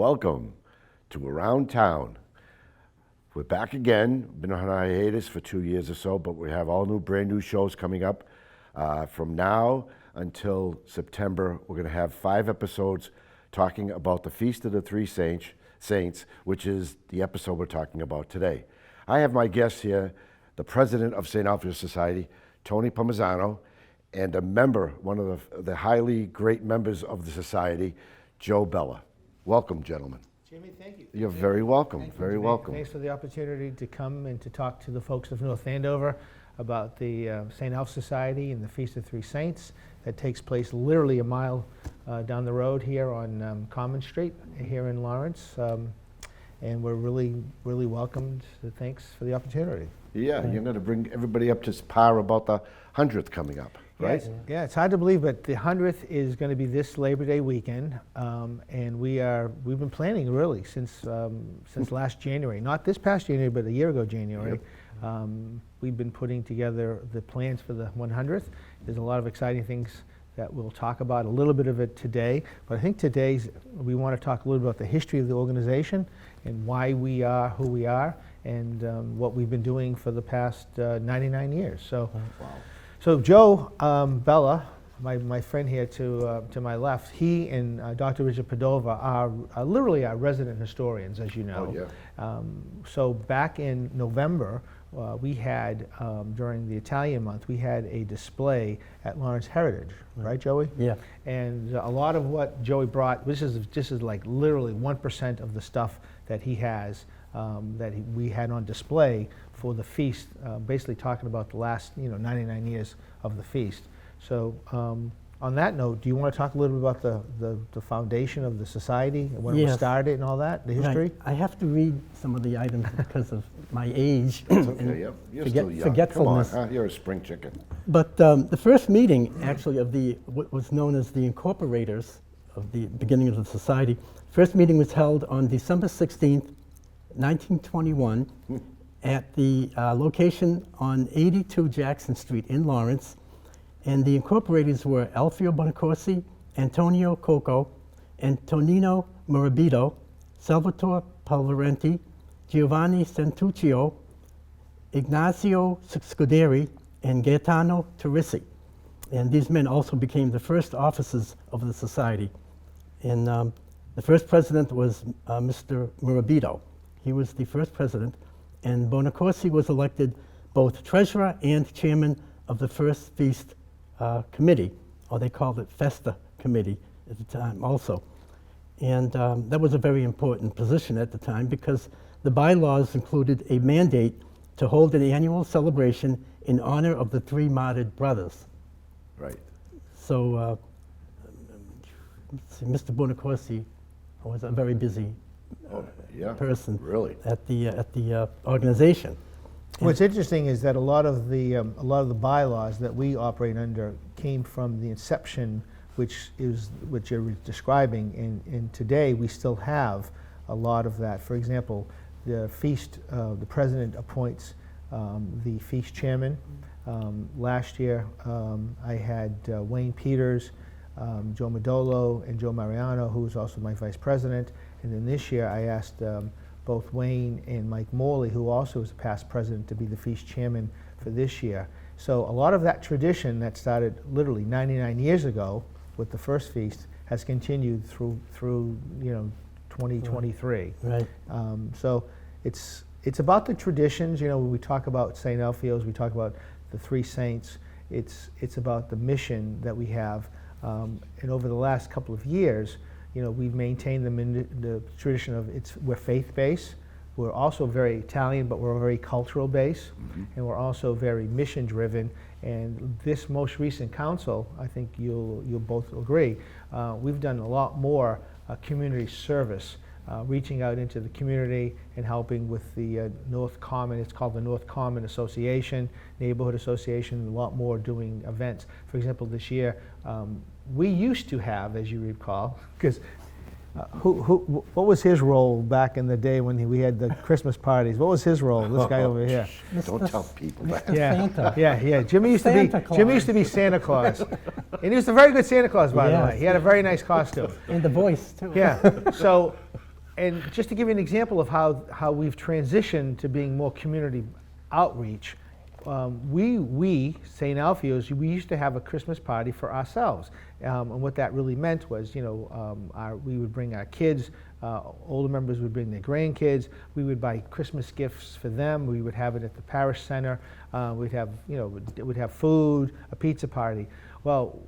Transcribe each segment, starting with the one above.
welcome to Around Town. We're back again. Been on hiatus for 2 years or so, but we have all new, brand new shows coming up. From now until September, we're going to have 5 episodes talking about the Feast of the Three Saints, which is the episode we're talking about today. I have my guest here, the president of St. Alfio Society, Tony Palmisano, and a member, one of the highly great members of the society, Joe Bella. Welcome, gentlemen. Jimmy, thank you. You're very welcome, very welcome. Thanks for the opportunity to come and to talk to the folks of North Andover about the St. Alf Society and the Feast of Three Saints that takes place literally a mile down the road here on Common Street here in Lawrence. And we're really welcomed. So thanks for the opportunity. Yeah, you're going to bring everybody up to par about the 100th coming up, right? Yeah, it's hard to believe, but the 100th is going to be this Labor Day weekend, and we've been planning really since last January. Not this past January, but a year ago January. Yep. We've been putting together the plans for the 100th. There's a lot of exciting things that we'll talk about, a little bit of it today, but I think we want to talk a little bit about the history of the organization and why we are who we are, and what we've been doing for the past 99 years. So, Wow. So Joe Bella, my friend here to my left, he and Dr. Richard Padova are literally our resident historians, as you know. Oh, yeah. So back in November, we had, during the Italian month, we had a display at Lawrence Heritage, right, Joey? Yeah. And a lot of what Joey brought, this is like literally 1% of the stuff that he has, we had on display for the feast, basically talking about the last 99 years of the feast. So on that note, do you want to talk a little bit about the foundation of the society, when it was started and all that, the history? Right. I have to read some of the items because of my age. It's okay, yeah. You're still young. Forgetfulness. Come on, you're a spring chicken. But the first meeting, actually, of what was known as the incorporators of the beginning of the society, first meeting was held on December 16th, 1921, at the location on 82 Jackson Street in Lawrence. And the incorporators were Alfio Bonacorsi, Antonio Coco, Antonino Morabito, Salvatore Palvarenti, Giovanni Santuccio, Ignazio Scuderi, and Gaetano Teresi. And these men also became the first officers of the society. And the first president was Mr. Morabito. He was the first president, and Bonacorsi was elected both treasurer and chairman of the first feast committee, or they called it Festa Committee at the time also. And that was a very important position at the time because the bylaws included a mandate to hold an annual celebration in honor of the 3 martyred brothers. Right. So Mr. Bonacorsi was a very busy person really at the organization. What's interesting is that a lot of the bylaws that we operate under came from the inception, which is what you're describing. And today we still have a lot of that. For example, the feast, the president appoints the feast chairman. Last year, I had Wayne Peters, Joe Modolo, and Joe Mariano, who was also my vice president. And then this year, I asked both Wayne and Mike Morley, who also was a past president, to be the feast chairman for this year. So a lot of that tradition that started literally 99 years ago with the first feast has continued through 2023. Right. So it's about the traditions. When we talk about St. Alfio's, we talk about the three saints. It's about the mission that we have. And over the last couple of years, we've maintained them in the tradition of we're faith-based. We're also very Italian, but we're very cultural based, and we're also very mission-driven. And this most recent council, I think you'll both agree, we've done a lot more community service, reaching out into the community and helping with the North Common. It's called the North Common Association, Neighborhood Association, a lot more doing events. For example, this year, we used to have, as you recall, because what was his role back in the day when we had the Christmas parties? What was his role? This guy over here. Don't tell people that. Santa. Yeah. Jimmy used to be Santa Claus, and he was a very good Santa Claus, by the way. He had a very nice costume. And the voice too. Yeah. So And just to give you an example of how we've transitioned to being more community outreach, we St. Alfio's, we used to have a Christmas party for ourselves. And what that really meant was, we would bring our kids, older members would bring their grandkids, we would buy Christmas gifts for them, we would have it at the parish center, we'd have food, a pizza party. Well,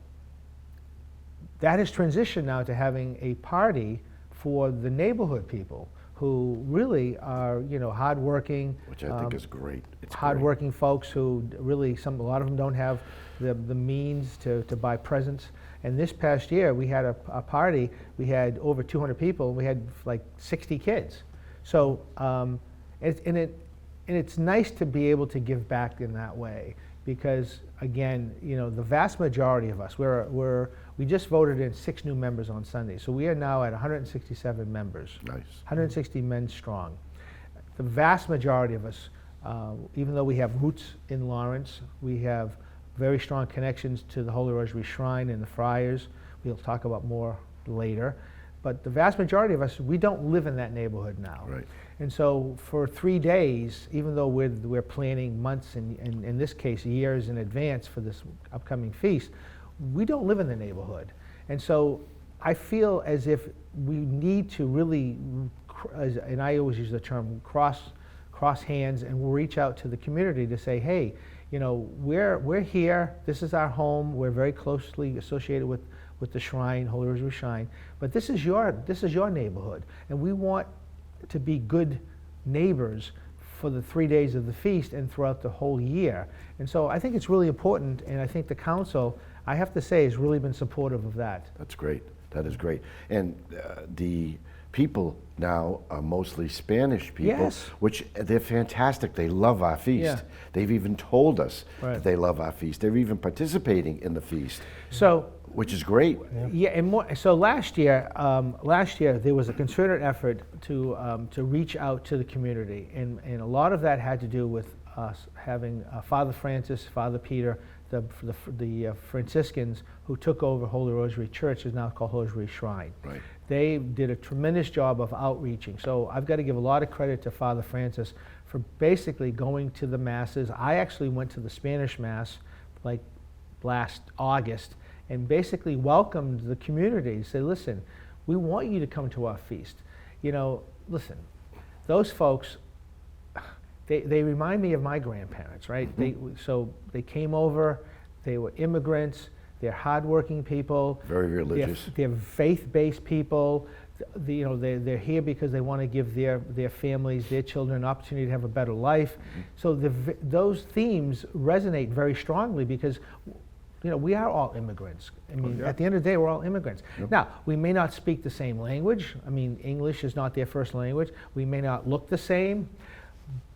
that has transitioned now to having a party for the neighborhood people who really are, hardworking. Which I think is great. It's hardworking folks who really, a lot of them don't have the means to buy presents. And this past year, we had a party. We had over 200 people. We had like 60 kids. So, it's nice to be able to give back in that way, because again, the vast majority of us, we just voted in 6 new members on Sunday. So we are now at 167 members. Nice. 160 men strong. The vast majority of us, even though we have roots in Lawrence, we have very strong connections to the Holy Rosary Shrine and the Friars. We'll talk about more later. But the vast majority of us, we don't live in that neighborhood now. Right. And so for 3 days, even though we're planning months and in this case years in advance for this upcoming feast, we don't live in the neighborhood. And so I feel as if we need to really, and I always use the term, cross hands, and we'll reach out to the community to say, hey, we're here, this is our home, we're very closely associated with the shrine, Holy Rosary Shrine, but this is your neighborhood, and we want to be good neighbors for the 3 days of the feast and throughout the whole year. And so I think it's really important, and I think the council, I have to say, has really been supportive of that. That's great. That is great. And the people now are mostly Spanish people, Yes. which they're fantastic. They love our feast. Yeah. They've even told us Right. that they love our feast. They're even participating in the feast, So which is great. yeah, and more, so last year there was a concerted effort to reach out to the community, and a lot of that had to do with us having Father Francis, Father Peter, the Franciscans who took over Holy Rosary Church, is now called Holy Rosary Shrine. Right. They did a tremendous job of outreaching. So I've got to give a lot of credit to Father Francis for basically going to the masses. I actually went to the Spanish Mass like last August and basically welcomed the community. Say, listen, we want you to come to our feast. Listen, those folks, they remind me of my grandparents, right? So they came over, they were immigrants, they're hardworking people. Very religious. They're faith-based people. They're here because they want to give their families, their children, an opportunity to have a better life. So those themes resonate very strongly because we are all immigrants. I mean, at the end of the day, we're all immigrants. Yep. Now, we may not speak the same language. I mean, English is not their first language. We may not look the same,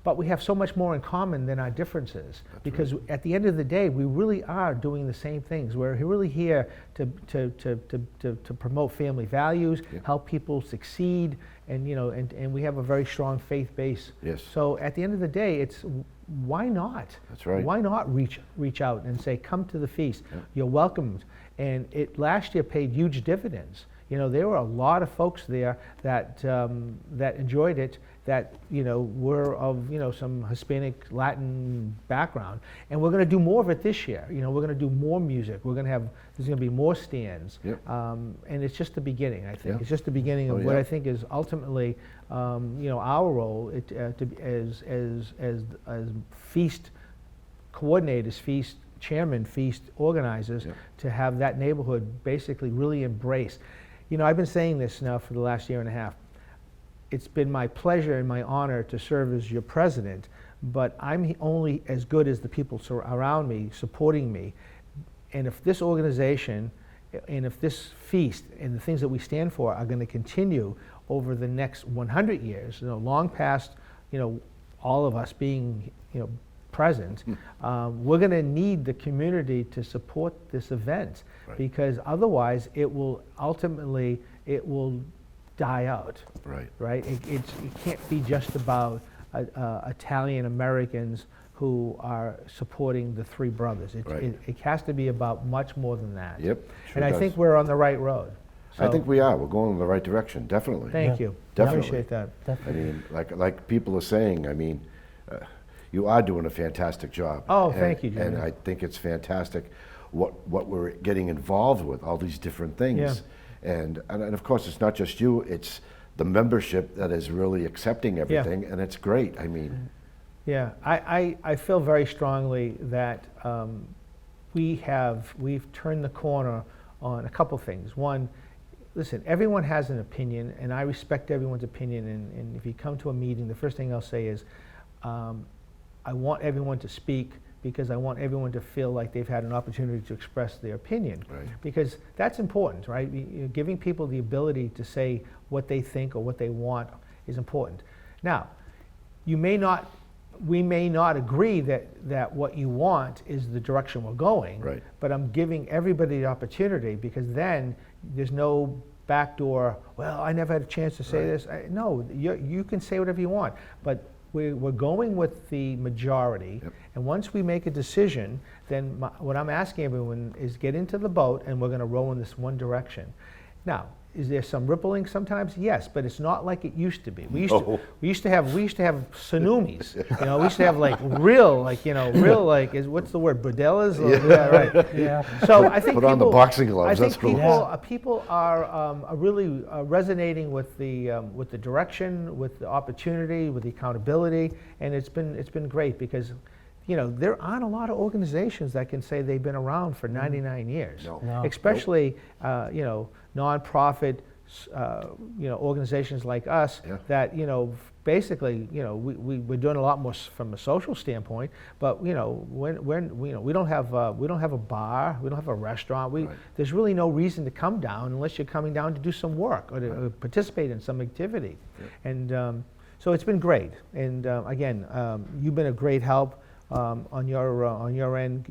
but we have so much more in common than our differences. That's because right. At the end of the day, we really are doing the same things. We're really here to promote family values, help people succeed, and we have a very strong faith base. Yes. So at the end of the day, it's why not? That's right. Why not reach out and say, come to the feast? Yep. You're welcomed. And it last year paid huge dividends. There were a lot of folks there that enjoyed it, that were of some Hispanic, Latin background, and we're going to do more of it this year. We're going to do more music. There's going to be more stands, and it's just the beginning. I think it's just the beginning of what I think is ultimately, our role as feast coordinators, feast chairmen, feast organizers, to have that neighborhood basically really embraced. I've been saying this now for the last year and a half. It's been my pleasure and my honor to serve as your president, but I'm only as good as the people around me supporting me. And if this organization and if this feast and the things that we stand for are going to continue over the next 100 years, long past, all of us being, present, we're going to need the community to support this event, because otherwise it will die out. Right. It can't be just about Italian Americans who are supporting the three brothers. It has to be about much more than that. Yep. And I think we're on the right road. I think we are. We're going in the right direction, definitely. Thank you. Definitely. Appreciate that. I mean, like people are saying, I mean, you are doing a fantastic job. Oh, thank you, Jimmy. And I think it's fantastic what we're getting involved with, all these different things. Yeah. And of course, it's not just you, it's the membership that is really accepting everything, and it's great. I mean. Yeah, I feel very strongly that we've turned the corner on a couple things. One, listen, everyone has an opinion, and I respect everyone's opinion, and if you come to a meeting, the first thing I'll say is, I want everyone to speak because I want everyone to feel like they've had an opportunity to express their opinion. Right. Because that's important, right? Giving people the ability to say what they think or what they want is important. Now, we may not agree that what you want is the direction we're going, Right. but I'm giving everybody the opportunity, because then there's no backdoor, well, I never had a chance to say Right. this. No, you can say whatever you want, but we're going with the majority, Yep. and once we make a decision, then what I'm asking everyone is get into the boat, and we're going to row in this one direction. Now, is there some rippling sometimes? Yes, but it's not like it used to be. We used to have tsunamis. You know, we used to have real what's the word? Bordellas? Yeah, right. Yeah. So I think Put on the boxing gloves, I think that's what it people are really resonating with the direction, with the opportunity, with the accountability, and it's been great, because there aren't a lot of organizations that can say they've been around for 99 years. No. No. Especially nonprofit organizations like us. Yeah. That basically we're doing a lot more from a social standpoint, but when we don't have a bar, we don't have a restaurant. Right. There's really no reason to come down unless you're coming down to do some work or to participate in some activity. Yeah. And so it's been great. And again, you've been a great help. On your end,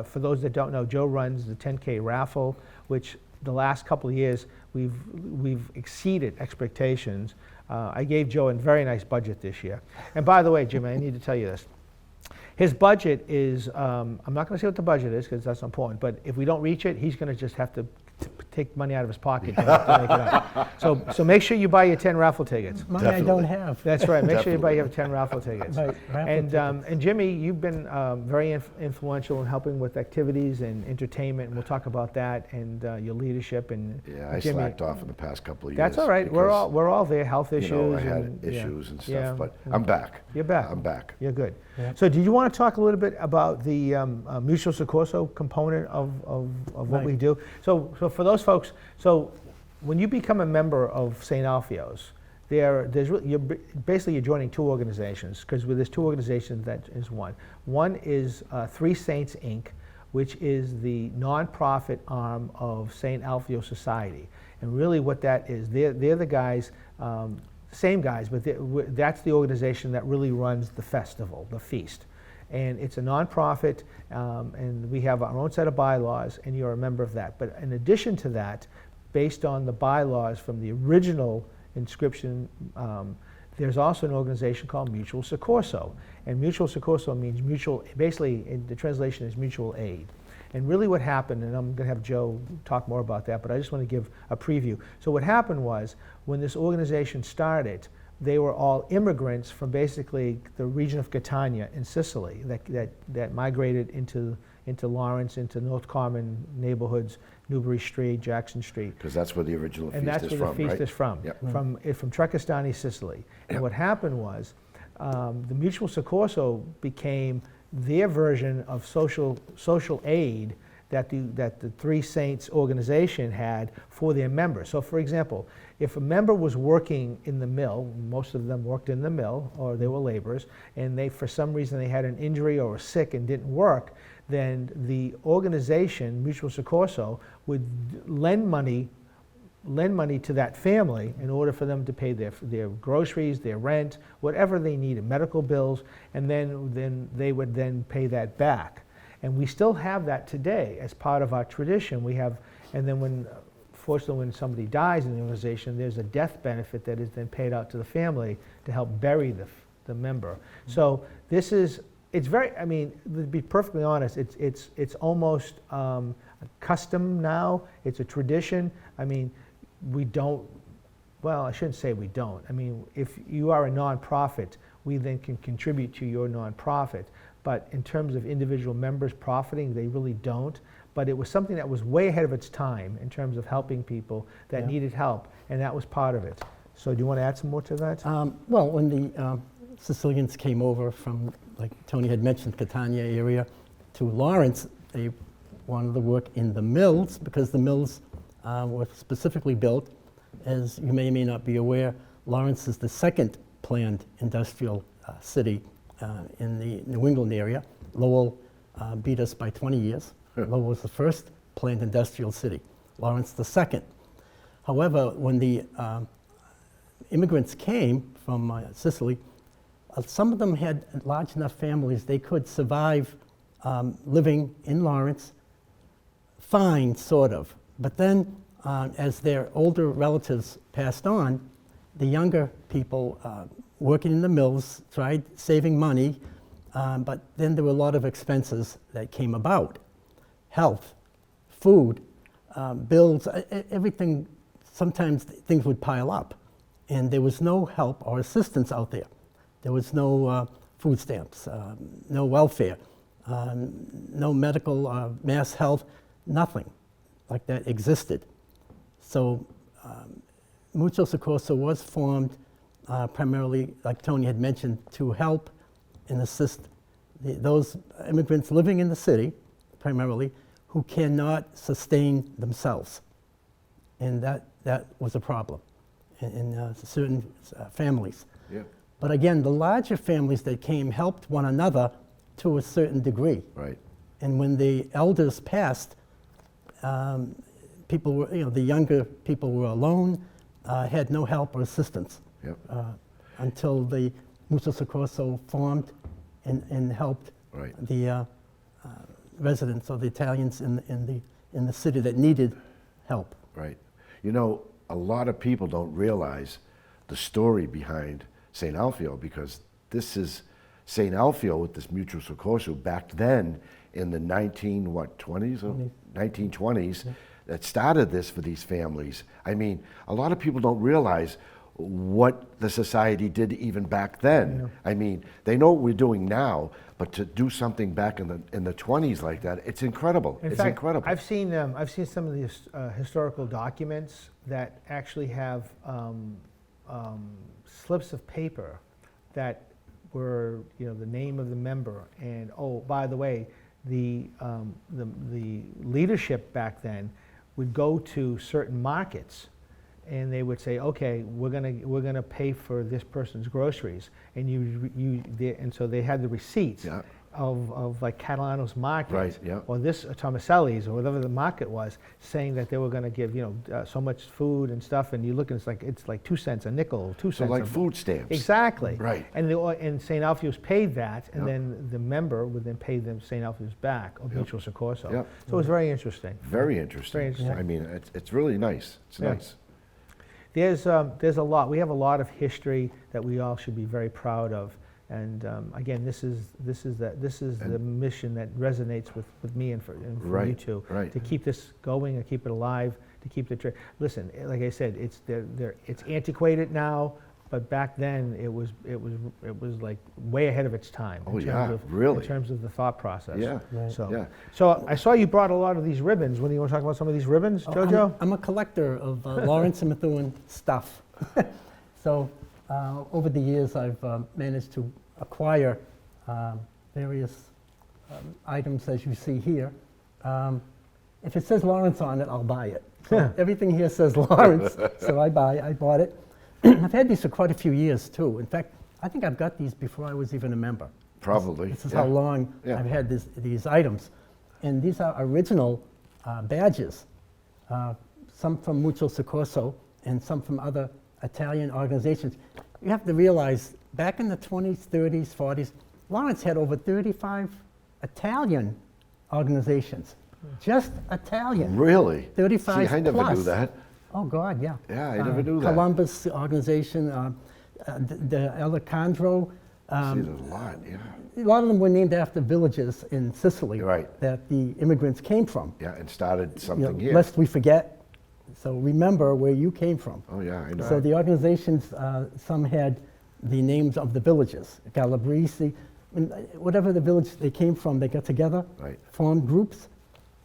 for those that don't know, Joe runs the 10K raffle, which the last couple of years we've exceeded expectations. I gave Joe a very nice budget this year. And by the way, Jimmy, I need to tell you this. His budget is, I'm not going to say what the budget is because that's not important, but if we don't reach it, he's going to just have to take money out of his pocket to make it up. So make sure you buy your 10 raffle tickets. Money I don't have. That's right. Make sure you buy your 10 raffle tickets. Right, raffle tickets. And Jimmy, you've been very influential in helping with activities and entertainment, and we'll talk about that and your leadership. And Yeah, I Jimmy, slacked off in the past couple of years. that's all right. We're because, all there. Health issues. I had and, issues and stuff, yeah. but I'm back. You're back. I'm back. You're good. Yeah. So did you want to talk a little bit about the mutual soccorso component of what Right. we do? So for those folks, so when you become a member of St. Alfio's, you're joining two organizations, because there's two organizations that is one. One is Three Saints, Inc., which is the nonprofit arm of St. Alfio Society. And really what that is, they're the guys, same guys, but that's the organization that really runs the festival, the feast. And it's a nonprofit, and we have our own set of bylaws, and you're a member of that. But in addition to that, based on the bylaws from the original inscription, there's also an organization called Mutual Soccorso. And Mutual Soccorso means mutual, basically the translation is mutual aid. And really what happened, and I'm going to have Joe talk more about that, but I just want to give a preview. So what happened was, when this organization started, they were all immigrants from basically the region of Catania in Sicily that migrated into Lawrence, into North Common neighborhoods, Newbury Street, Jackson Street. Because that's where the original feast And that's is where from, the feast right? is from, Yep. from Trecastani, Sicily. And what happened was, the Mutual Soccorso became their version of social aid that the Three Saints organization had for their members. So for example, if a member was working in the mill, most of them worked in the mill, or they were laborers, and for some reason they had an injury or were sick and didn't work, then the organization, Mutual Soccorso, would lend money to that family in order for them to pay their groceries, their rent, whatever they needed, medical bills, and then they would then pay that back. And we still have that today as part of our tradition. We have, and then fortunately when somebody dies in the organization, there's a death benefit that is then paid out to the family to help bury the member. So this is, it's very, I mean, to be perfectly honest, it's almost a custom now. It's a tradition. I mean, we don't, well, I shouldn't say we don't. I mean, if you are a nonprofit, we then can contribute to your nonprofit. But in terms of individual members profiting, they really don't. But it was something that was way ahead of its time in terms of helping people that needed help, and that was part of it. So do you want to add some more to that? Well, when the Sicilians came over from, like Tony had mentioned, Catania area to Lawrence, they wanted to work in the mills because the mills were specifically built. As you may or may not be aware, Lawrence is the second planned industrial city in the New England area. Lowell beat us by 20 years. Lowell was the first planned industrial city, Lawrence the second. However, when the immigrants came from Sicily, some of them had large enough families they could survive living in Lawrence, fine, sort of. But then, as their older relatives passed on, the younger people working in the mills tried saving money, but then there were a lot of expenses that came about. Health, food, bills, everything, sometimes things would pile up. And there was no help or assistance out there. There was no food stamps, no welfare, no medical, mass health, nothing like that existed. So Mutual Soccorso was formed primarily, like Tony had mentioned, to help and assist those immigrants living in the city, primarily, who cannot sustain themselves. And that was a problem in certain families. Yeah. But again, the larger families that came helped one another to a certain degree. Right. And when the elders passed, people were, the younger people were alone, had no help or assistance. Yep. Until the Mutual Soccorso formed and helped Right. the residents or the Italians in the city that needed help. Right. You know, a lot of people don't realize the story behind St. Alfio, because this is St. Alfio with this Mutual Soccorso back then in the 1920s that started this for these families. I mean, a lot of people don't realize what the society did even back then. Yeah. I mean, they know what we're doing now, but to do something back in the 20s like that, it's incredible. In It's fact, incredible. I've seen some of the historical documents that actually have slips of paper that were, the name of the member, and oh, by the way, the leadership back then would go to certain markets, and they would say, okay, we're gonna pay for this person's groceries, and and so they had the receipts. Yeah. Of like Catalano's market, Right, yeah. or this Tomaselli's, or whatever the market was, saying that they were going to give so much food and stuff, and you look and it's like 2 cents, a nickel, 2 So cents. like food stamps. Exactly. Right. And St. Alfio's paid that, and Yeah. then the member would then pay them St. Alfio's back, or Mutual Soccorso. Yep. So it was very interesting. Very interesting. Very interesting. I mean, it's really nice. It's Yeah. nice. There's a lot. We have a lot of history that we all should be very proud of. And again, this is the mission that resonates with me and for you Right, two, right. to keep this going and keep it alive, to keep the listen. Like I said, it's antiquated now, but back then it was like way ahead of its time. Oh, yeah, really? In terms of the thought process. Yeah, Right. So yeah. so I saw you brought a lot of these ribbons. When do you want to talk about some of these ribbons, Jojo? I'm a collector of Lawrence and Methuen stuff. So over the years, I've managed to acquire various items, as you see here. If it says Lawrence on it, I'll buy it. So everything here says Lawrence, so I bought it. I've had these for quite a few years, too. In fact, I think I've got these before I was even a member. Probably. This is yeah. how long Yeah. I've had these items. And these are original badges, some from Mutual Soccorso and some from other Italian organizations. You have to realize, back in the 20s, 30s, 40s, Lawrence had over 35 Italian organizations. Just Italian. Really? 35 See, I never plus. knew that. Oh, God, yeah. Yeah, I never knew that. Columbus organization, the Alejandro. See, there's a lot, yeah. A lot of them were named after villages in Sicily Right. that the immigrants came from. Yeah, and started You know, something here. Lest we forget, So remember where you came from. Oh, yeah, I know. So the organizations, some had the names of the villages, Calabrese, and whatever the village they came from, they got together, Right. formed groups,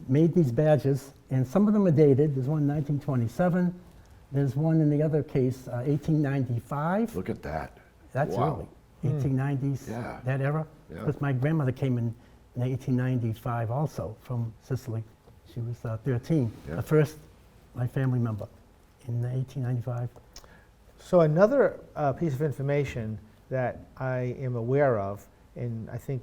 made these badges, and some of them are dated. There's one 1927, there's one in the other case, 1895. Look at that. That's Wow. early, 1890s, Yeah. that era. Yeah. Because my grandmother came in 1895 also from Sicily. She was 13, Yeah. the first, my family member, in 1895. So another piece of information that I am aware of, and I think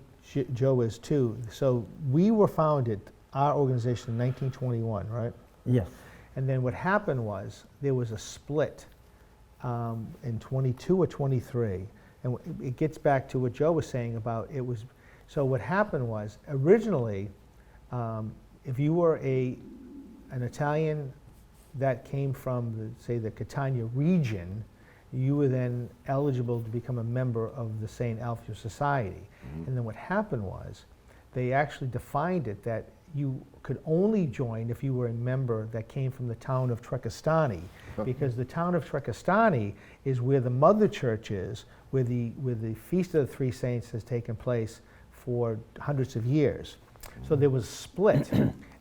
Joe is too. So we were founded, our organization, in 1921, right? Yes. And then what happened was there was a split in 22 or 23. And it gets back to what Joe was saying about it was, so what happened was originally, if you were an Italian that came from, say, the Catania region, you were then eligible to become a member of the St. Alfio Society. And then what happened was they actually defined it that you could only join if you were a member that came from the town of Trecastani, because the town of Trecastani is where the mother church is, where the Feast of the Three Saints has taken place for hundreds of years. So there was a split,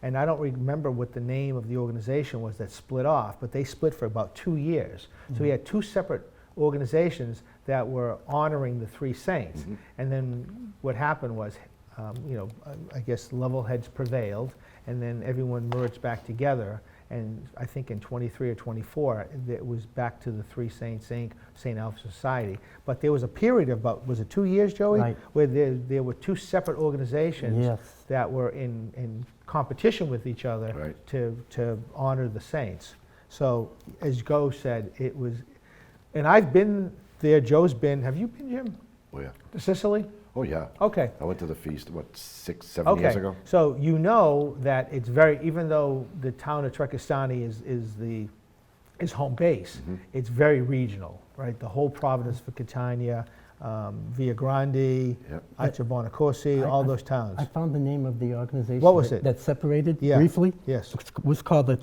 and I don't remember what the name of the organization was that split off, but they split for about 2 years. So we had two separate organizations that were honoring the three saints. And then what happened was, I guess level heads prevailed, and then everyone merged back together. And I think in 23 or 24, it was back to the Three Saints Inc., St. Alfio Society. But there was a period of about, was it 2 years, Joey? Right. Where there were two separate organizations Yes. that were in competition with each other Right. to honor the saints. So as Joe said, it was, and I've been there, Joe's been, have you been, Jim, Oh, yeah. to Sicily? Oh, yeah. Okay. I went to the feast, 6-7 years ago? So you know that it's very, even though the town of Trecastani is home base, it's very regional, right? The whole province for Catania, Via Grande, Yep. Acciabonaccorsi, all those towns. I found the name of the organization What was it? that separated Yeah. briefly. Yes. It was called the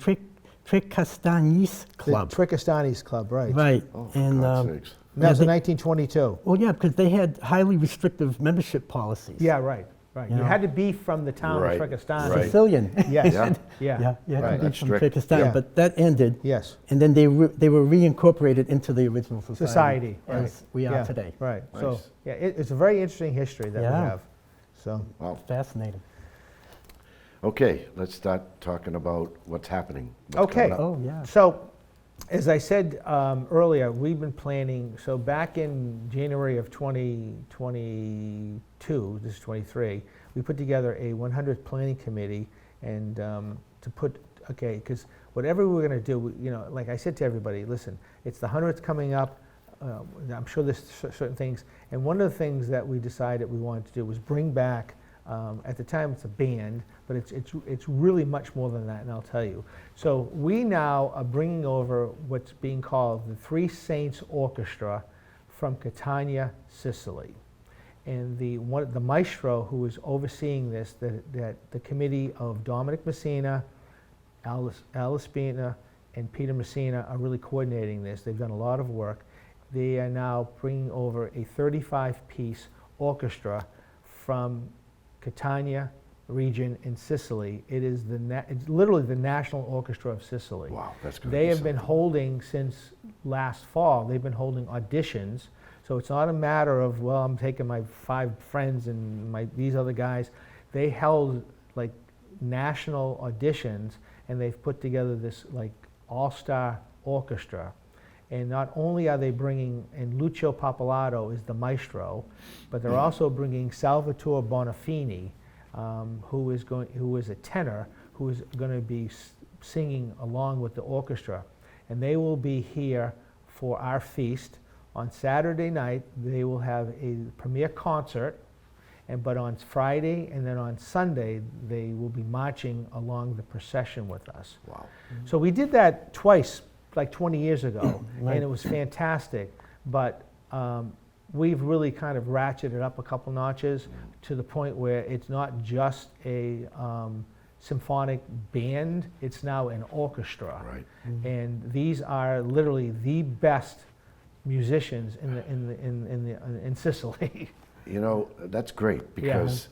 Trecastanis Club. The Trecastani's Club, right. Right. Oh, for And God's sakes. And that was in they- 1922. well, yeah, because they had highly restrictive membership policies. Yeah, right, right. You You know. had to be from the town Right, of Trecastani. right. Sicilian. Yes, Yeah. yeah, You had right. to be That's from strict. Trecastan, Yeah. but that ended. Yes, And then they were reincorporated into the original society. right. As we are Yeah, today. Right, so, Nice. yeah, it's a very interesting history that we Yeah. have, so. Wow. Fascinating. Okay, let's start talking about what's happening. what's Okay. coming up. Oh, yeah. So, as I said earlier, we've been planning, so back in January of 2022, this is 23, we put together a 100th planning committee and to put, okay, because whatever we're going to do, like I said to everybody, listen, it's the 100th coming up. I'm sure there's certain things. And one of the things that we decided we wanted to do was bring back, at the time it's a band, but it's really much more than that, and I'll tell you. So we now are bringing over what's being called the Three Saints Orchestra from Catania, Sicily. And the maestro who is overseeing this, that the committee of Dominic Messina, Alice Spina, and Peter Messina are really coordinating this. They've done a lot of work. They are now bringing over a 35-piece orchestra from Catania region in Sicily. It is it's literally the National Orchestra of Sicily. Wow, that's good. They have been holding since last fall. They've been holding auditions. So it's not a matter of, well, I'm taking my 5 friends and these other guys. They held like national auditions, and they've put together this like all-star orchestra. And not only are they bringing, and Lucio Papalato is the maestro, but they're also bringing Salvatore Bonafini, who is a tenor, who is going to be singing along with the orchestra. And they will be here for our feast. On Saturday night, they will have a premiere concert, but on Friday and then on Sunday, they will be marching along the procession with us. Wow. So we did that twice, like 20 years ago, Right. and it was fantastic. But we've really kind of ratcheted up a couple notches to the point where it's not just a symphonic band, it's now an orchestra. Right. And these are literally the best musicians in Sicily. You know, that's great because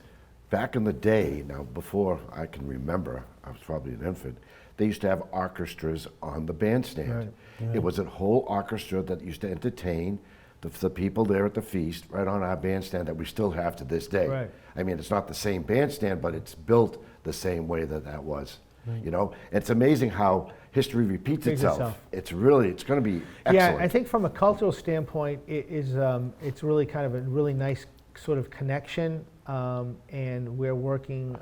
back in the day, now before I can remember, I was probably an infant, they used to have orchestras on the bandstand. Right. Yeah. It was a whole orchestra that used to entertain the people there at the feast right on our bandstand that we still have to this day. Right. I mean, it's not the same bandstand, but it's built the same way that was. Right. You know, it's amazing how history repeats Repeats itself. itself. It's going to be excellent. Yeah, I think from a cultural standpoint, it's really kind of a really nice sort of connection, and we're working,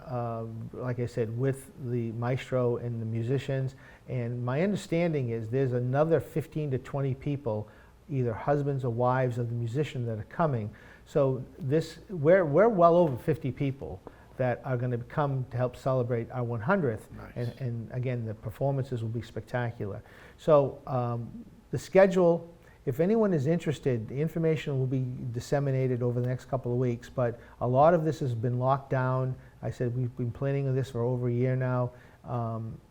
like I said, with the maestro and the musicians. And my understanding is there's another 15 to 20 people, either husbands or wives of the musician, that are coming. So we're well over 50 people that are going to come to help celebrate our 100th. Nice. And again, the performances will be spectacular. So the schedule, if anyone is interested, the information will be disseminated over the next couple of weeks, but a lot of this has been locked down. I said we've been planning this for over a year now,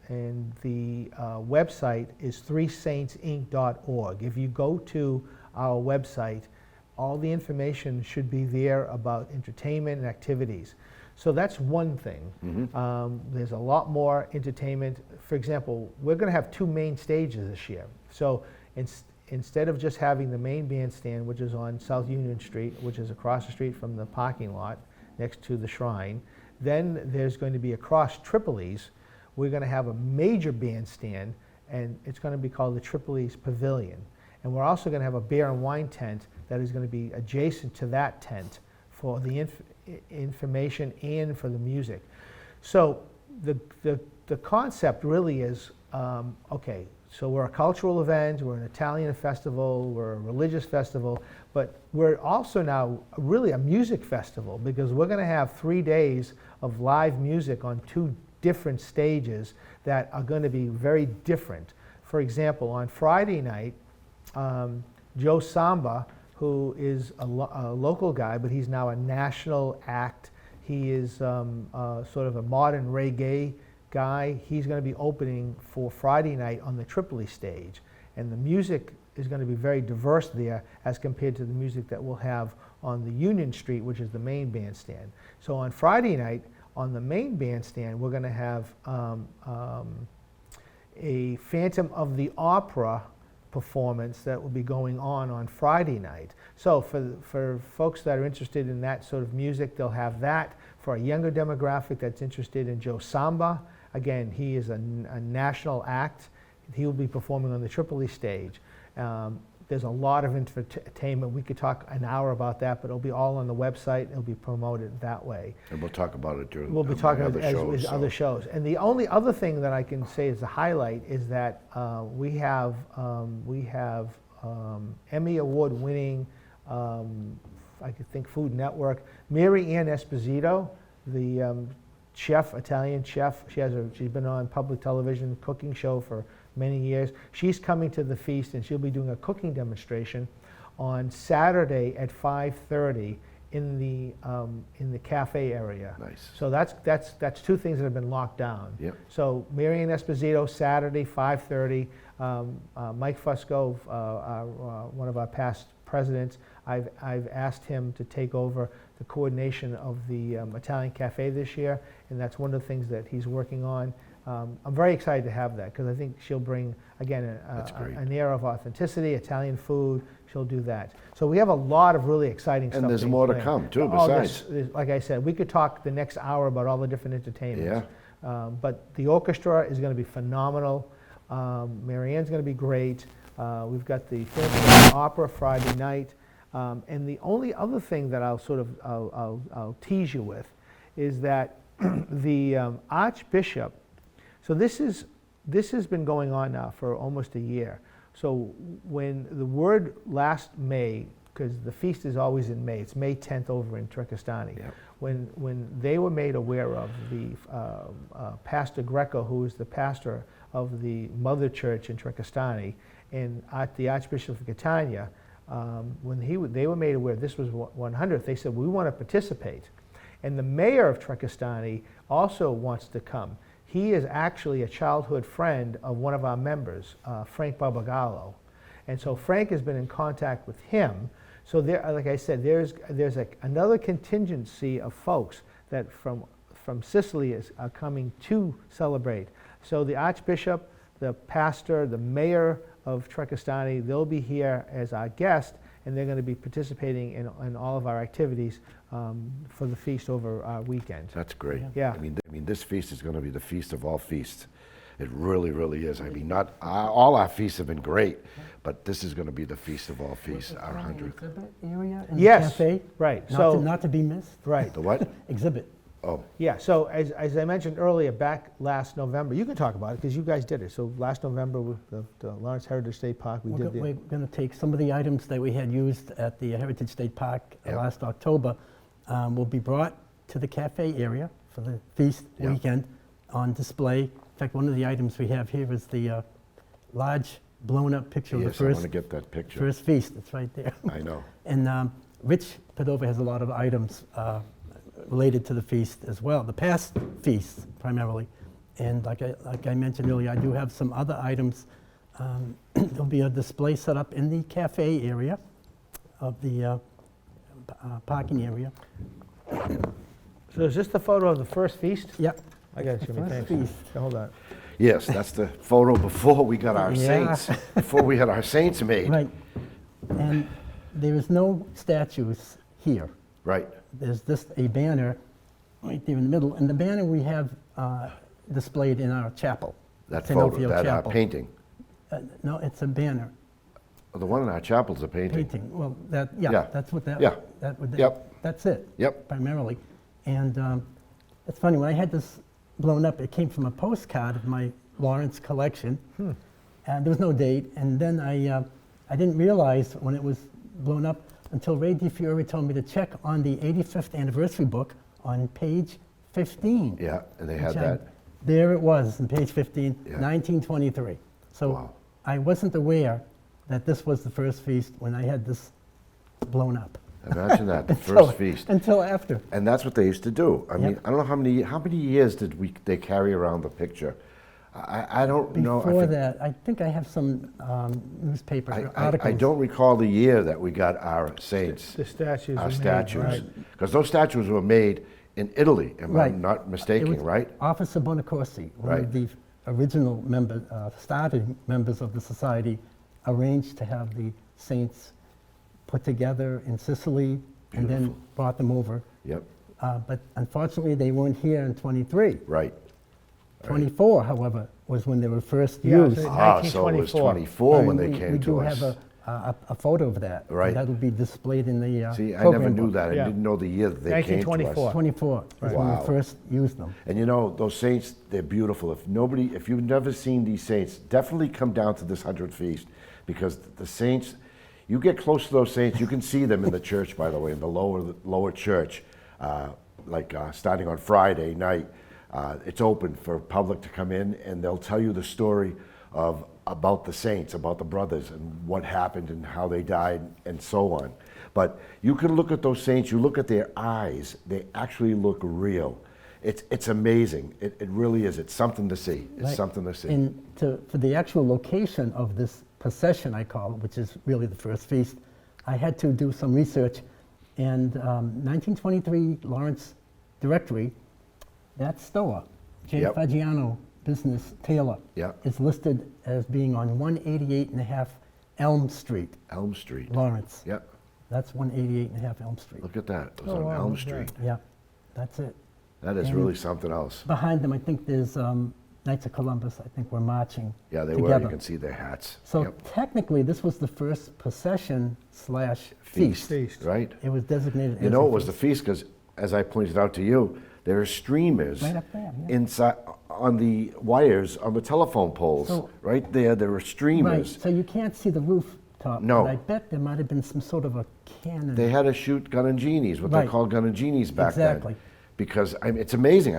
and the website is threesaintsinc.org. If you go to our website, all the information should be there about entertainment and activities. So that's one thing. There's a lot more entertainment. For example, we're going to have 2 main stages this year. So instead of just having the main bandstand, which is on South Union Street, which is across the street from the parking lot next to the shrine, then there's going to be across Tripoli's, we're going to have a major bandstand, and it's going to be called the Tripoli's Pavilion. And we're also going to have a beer and wine tent that is going to be adjacent to that tent for the information and for the music. So the concept really is, okay, so we're a cultural event, we're an Italian festival, we're a religious festival, but we're also now really a music festival, because we're going to have 3 days of live music on 2 different stages that are going to be very different. For example, on Friday night, Joe Samba, who is a local guy, but he's now a national act. He is sort of a modern reggae guy. He's going to be opening for Friday night on the Tripoli stage. And the music is going to be very diverse there as compared to the music that we'll have on the Union Street, which is the main bandstand. So on Friday night, on the main bandstand, we're going to have a Phantom of the Opera performance that will be going on Friday night. So for folks that are interested in that sort of music, they'll have that. For a younger demographic that's interested in Joe Samba, again, he is a national act. He will be performing on the Tripoli stage. There's a lot of entertainment. We could talk an hour about that, but it'll be all on the website. It'll be promoted that way. And we'll talk about it during We'll be talking other as shows. other shows. And the only other thing that I can say is the highlight is that we have Emmy Award-winning, I could think Food Network, Mary Ann Esposito, the chef, Italian chef. She's been on public television cooking show for many years. She's coming to the feast, and she'll be doing a cooking demonstration on Saturday at 5:30 in the cafe area. Nice. So that's 2 things that have been locked down. Yep. So Mary Ann Esposito, Saturday, 5:30. Mike Fusco, one of our past presidents, I've asked him to take over the coordination of the Italian Cafe this year, and that's one of the things that he's working on. I'm very excited to have that, because I think she'll bring, again, an air of authenticity, Italian food. She'll do that. So we have a lot of really exciting stuff. And there's being more to planned. come, too, Oh, besides. like I said, we could talk the next hour about all the different entertainments. Yeah. But the orchestra is going to be phenomenal. Mary Ann's going to be great. We've got the Phantom Opera Friday night. And the only other thing that I'll tease you with is that the Archbishop, so this has been going on now for almost a year. So when the word last May, because the feast is always in May, it's May 10th over in Trecastani. Yep. When they were made aware of the Pastor Greco, who is the pastor of the Mother Church in Trecastani, and the Archbishop of Catania, when they were made aware this was 100th, they said, we want to participate. And the mayor of Trecastani also wants to come. He is actually a childhood friend of one of our members, Frank Barbagallo. And so Frank has been in contact with him. So there, like I said, there's another contingency of folks that from Sicily are coming to celebrate. So the Archbishop, the pastor, the mayor of Trecastani, they'll be here as our guest, and they're going to be participating in all of our activities for the feast over our weekend. That's great. Yeah. I mean, this feast is going to be the feast of all feasts. It really, really is. I mean, not all our feasts have been great, but this is going to be the feast of all feasts, our 100th. Exhibit area in Yes, the cafe? right. Not to be missed? Right. The what? Exhibit. Oh, Yeah, so as I mentioned earlier, back last November, you can talk about it because you guys did it. So last November, with the Lawrence Heritage State Park, we did We're going to take some of the items that we had used at the Heritage State Park Yep. last October, will be brought to the cafe area for the feast Yep. weekend on display. In fact, one of the items we have here is the large blown-up picture of yes, the I want to first, get that picture. first feast. It's right there. I know. And Rich Padova has a lot of items related to the feast as well, the past feasts primarily. And like I mentioned earlier, I do have some other items. There'll be a display set up in the cafe area of the parking area. So is this the photo of the first feast? Yep. I got it, Jimmy, First thanks. feast. Okay, hold on. Yes, that's the photo before we got our Yeah. saints, before we had our saints made. Right. And there is no statues here. Right. There's just a banner right there in the middle, and the banner we have displayed in our chapel. That St. photo, Alfio that Chapel. painting. No, it's a banner. The one in our chapel's a painting. Painting. Well, Yeah. that's what that. Yeah. That would. Yep. That's it. Yep. Primarily, and it's funny when I had this blown up. It came from a postcard of my Lawrence collection, and there was no date. And then I didn't realize when it was blown up until Ray DiFiore told me to check on the 85th anniversary book on page 15. Yeah, and they had which that. There it was on page 15, Yeah. 1923. So Wow. I wasn't aware that this was the first feast when I had this blown up. Imagine that, the Until- first feast. Until after. And that's what they used to do. I mean, Yep. I don't know how many years did they carry around the picture. I don't know. Before that, I think I have some newspaper articles. I don't recall the year that we got our saints, The statues. our are made, statues, right. because those statues were made in Italy. Am I Right. not It mistaken? was Right? Officer Bonacorsi, one Right. of the original starting members of the society, arranged to have the saints put together in Sicily and then Beautiful. brought them over. Yep. But unfortunately, they weren't here in 23. Right. 24, however, was when they were first Yeah, used. so- Ah, so it was 1924. 24 when they We came to do us. have a photo of that. and Right. That'll be displayed in the See, I program never knew book. that. I Yeah. didn't know the year that they came to 1924. us. 24 is when Wow. we first used them. And you know, those saints, they're beautiful. If you've never seen these saints, definitely come down to this 100th feast, because the saints, you get close to those saints, you can see them in the church, by the way, in the lower church, starting on Friday night. It's open for public to come in, and they'll tell you the story about the saints, about the brothers, and what happened and how they died, and so on. But you can look at those saints, you look at their eyes, they actually look real. It's amazing. It really is. It's something to see. It's Right. something to see. And for the actual location of this procession, I call it, which is really the first feast, I had to do some research. And 1923 Lawrence Directory, that store, J. Yep. Fagiano Business Tailor, Yep. is listed as being on 188.5 Elm Street, Elm Street. Lawrence. Yep. That's 188.5 Elm Street. Look at that. It was Oh, on wow, Elm look at Street. that. Yeah, that's it. That is And- really something else. Behind them, I think there's Knights of Columbus. I think we're marching Yeah, they together. were. You can see their hats. So Yep. technically, this was the first procession/feast. Feast. Right? It was designated. You as know, a it was the feast because, as I pointed out to you, there are streamers Right up there, yeah. inside on the wires on the telephone poles. So- Right there are Right. streamers. So you can't see the rooftop. No. But I bet there might have been some sort of a cannon. They had to shoot gunnageenies, what they Right. called gunnageenies back Exactly. then. Because it's amazing.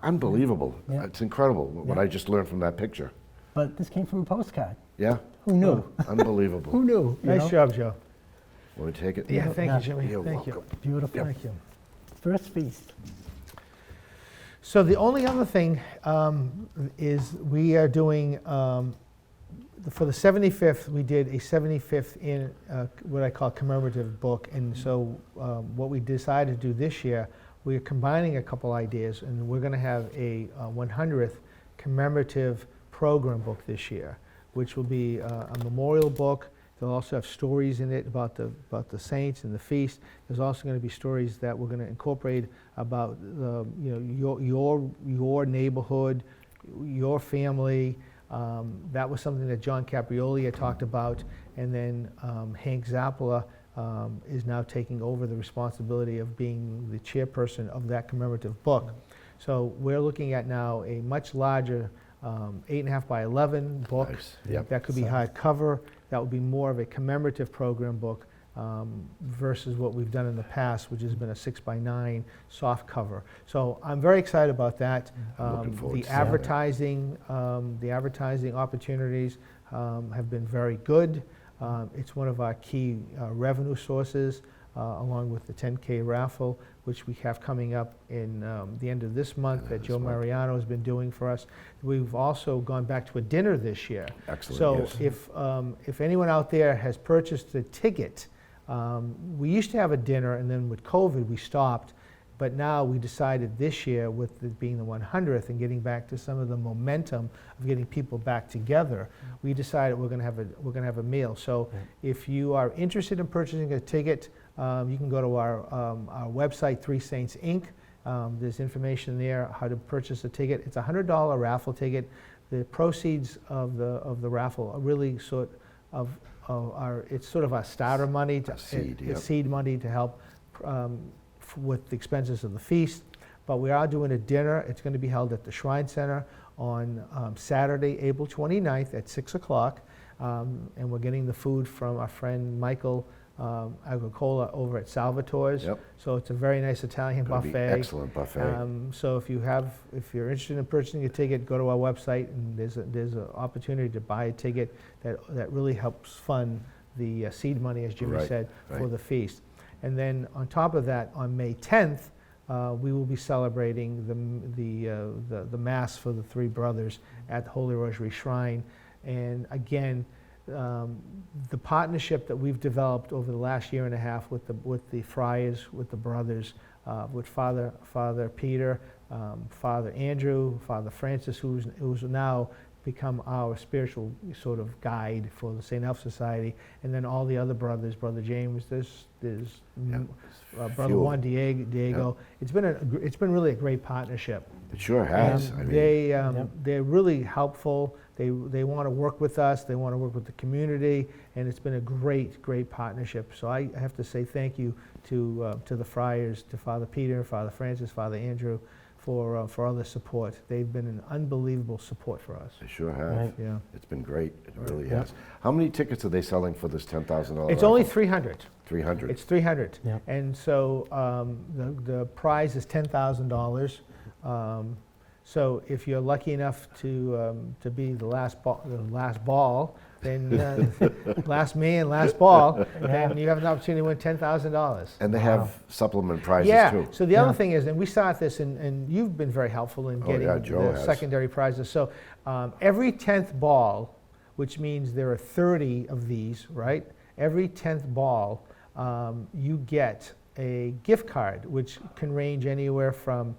Unbelievable. Yeah. It's incredible what Yeah. I just learned from that picture. But this came from a postcard. Yeah? Who knew? Unbelievable. Who knew? you Nice know? job, Joe. Want to take it? Yeah, thank Yeah. you, Jimmy. You're Thank welcome. you. Beautiful. Thank you. First feast. So the only other thing is we are doing, for the 75th, we did a 75th in what I call commemorative book. And so what we decided to do this year, we're combining a couple ideas, and we're going to have a 100th commemorative program book this year, which will be a memorial book. They'll also have stories in it about the saints and the feast. There's also going to be stories that we're going to incorporate about your neighborhood, your family. That was something that John Caprioli had talked about, and then Hank Zappola is now taking over the responsibility of being the chairperson of that commemorative book. So we're looking at now a much larger 8.5 by 11 book. Nice. Yep. That could be hardcover. That would be more of a commemorative program book versus what we've done in the past, which has been a 6 by 9 soft cover. So I'm very excited about that. Looking forward The to seeing advertising opportunities have been very good. It's one of our key revenue sources, along with the 10K raffle, which we have coming up in the end of this month that Joe Mariano has been doing for us. We've also gone back to a dinner this year. Excellent, So yes. if anyone out there has purchased a ticket, we used to have a dinner, and then with COVID we stopped. But now we decided this year, with it being the 100th and getting back to some of the momentum of getting people back together, we decided we're going to have a meal. So if you are interested in purchasing a ticket, you can go to our website, Three Saints Inc. There's information there how to purchase a ticket. It's a $100 raffle ticket. The proceeds of the raffle are really it's sort of our starter money, seed money to help with the expenses of the feast. But we are doing a dinner. It's going to be held at the Shrine Center on Saturday, April 29th at 6 o'clock. And we're getting the food from our friend Michael Agricola over at Salvatore's. Yep. So it's a very nice Italian Gonna be buffet. excellent buffet. So if you're interested in purchasing a ticket, go to our website, and there's an opportunity to buy a ticket that really helps fund the seed money, as Jimmy said, for the feast. And then on top of that, on May 10th, we will be celebrating the Mass for the three brothers at the Holy Rosary Shrine. And again, the partnership that we've developed over the last year and a half with the friars, with the brothers, with Father Peter, Father Andrew, Father Francis, who's now become our spiritual sort of guide for the St. Alfio Society, and then all the other brothers, Brother James, there's Brother Juan Diego. Yep. It's been really a great partnership. It sure has. And they're really helpful. They want to work with us. They want to work with the community, and it's been a great partnership. So I have to say thank you to the friars, to Father Peter, Father Francis, Father Andrew, for all the support. They've been an unbelievable support for us. They sure have. Right. Yeah. It's been great. It really has. How many tickets are they selling for this $10,000? It's only 300. 300. It's 300. Yeah. And so the prize is $10,000. So if you're lucky enough to be the last ball, then last man, last ball, then you have an opportunity to win $10,000. And they have supplement prizes too. Yeah. So the other thing is, and we start this, and you've been very helpful in getting Joe the has. secondary prizes. So every 10th ball, which means there are 30 of these, right? Every 10th ball, you get a gift card, which can range anywhere from